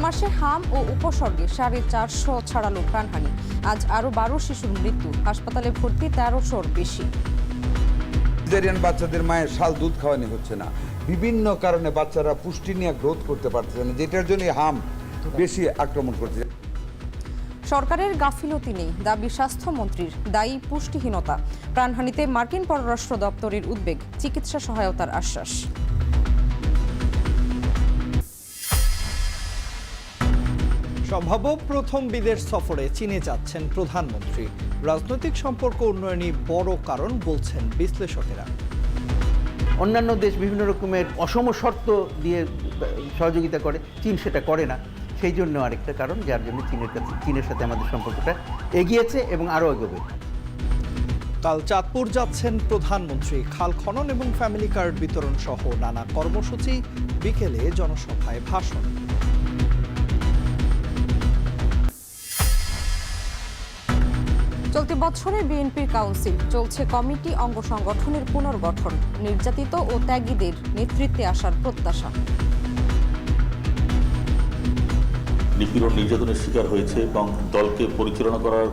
মাসে হাম ও উপসর্গে 450 ছাড়ালো প্রাণহানি। আজ আরও 12 শিশুর মৃত্যু, হাসপাতালে ভর্তি 1300-র বেশি। সিজারিয়ান বাচ্চাদের মায়ের শাল দুধ খাওয়ানো হচ্ছে না, বিভিন্ন কারণে বাচ্চারা পুষ্টি নিয়ে গ্রোথ করতে পারছে না, যেটার জন্য হাম বেশি আক্রমণ করছে। সরকারের গাফিলতি নেই দাবি স্বাস্থ্যমন্ত্রীর, দায়ী পুষ্টিহীনতা। প্রাণহানিতে মার্কিন পররাষ্ট্র দপ্তরের উদ্বেগ, চিকিৎসা সহায়তার আশ্বাস। সম্ভাব্য প্রথম বিদেশ সফরে চীনে যাচ্ছেন প্রধানমন্ত্রী। রাজনৈতিক সম্পর্ক উন্নয়নই বড় কারণ বলছেন বিশ্লেষকেরা। অন্যান্য দেশ বিভিন্ন রকমের অসম শর্ত দিয়ে সহযোগিতা করে, চীন সেটা করে না। সেই জন্য আরেকটা কারণ যার জন্য চীনের সাথে আমাদের সম্পর্কটা এগিয়েছে এবং আরও এগোবে। কাল চাঁদপুর যাচ্ছেন প্রধানমন্ত্রী। খাল খনন এবং ফ্যামিলি কার্ড বিতরণ সহ নানা কর্মসূচি, বিকেলে জনসভায় ভাষণ। চলতি বছরে বিএনপির কাউন্সিল চলছে, কমিটি অঙ্গ সংগঠনের পুনর্গঠন। নির্যাতিত ও ত্যাগীদের নেতৃত্বে আসার প্রত্যাশা। নিপীড়ন নির্যাতনের শিকার হয়েছে এবং দলকে পরিচালনা করার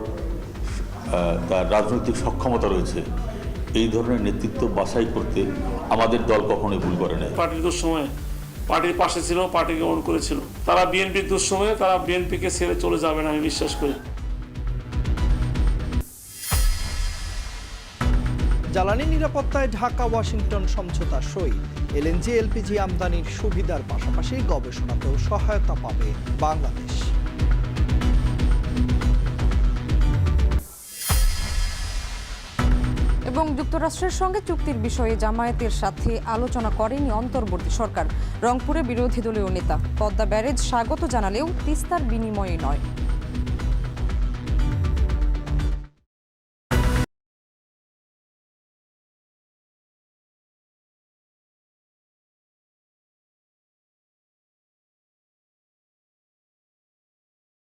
তার রাজনৈতিক সক্ষমতা রয়েছে। এই ধরনের নেতৃত্ব বাছাই করতে আমাদের দল কখনোই ভুল করে নাই। পার্টির দুঃসময়ে পার্টির পাশে ছিল, পার্টিকে গ্রহণ করেছিল। তারা বিএনপির দুঃসময়ে তারা বিএনপিকে ছেড়ে চলে যাবে না, আমি বিশ্বাস করি। জ্বালানি নিরাপত্তায় ঢাকা ওয়াশিংটন সমঝোতা সই। এলএনজি এলপিজি আমদানির সুবিধার পাশাপাশি গবেষণাতেও সহায়তা পাবে বাংলাদেশ। এবং যুক্তরাষ্ট্রের সঙ্গে চুক্তির বিষয়ে জামায়াতের সাথে আলোচনা করেনি অন্তর্বর্তী সরকার। রংপুরে বিরোধী দলীয় নেতা, পদ্মা ব্যারেজ স্বাগত জানালেও তিস্তার বিনিময়ে নয়।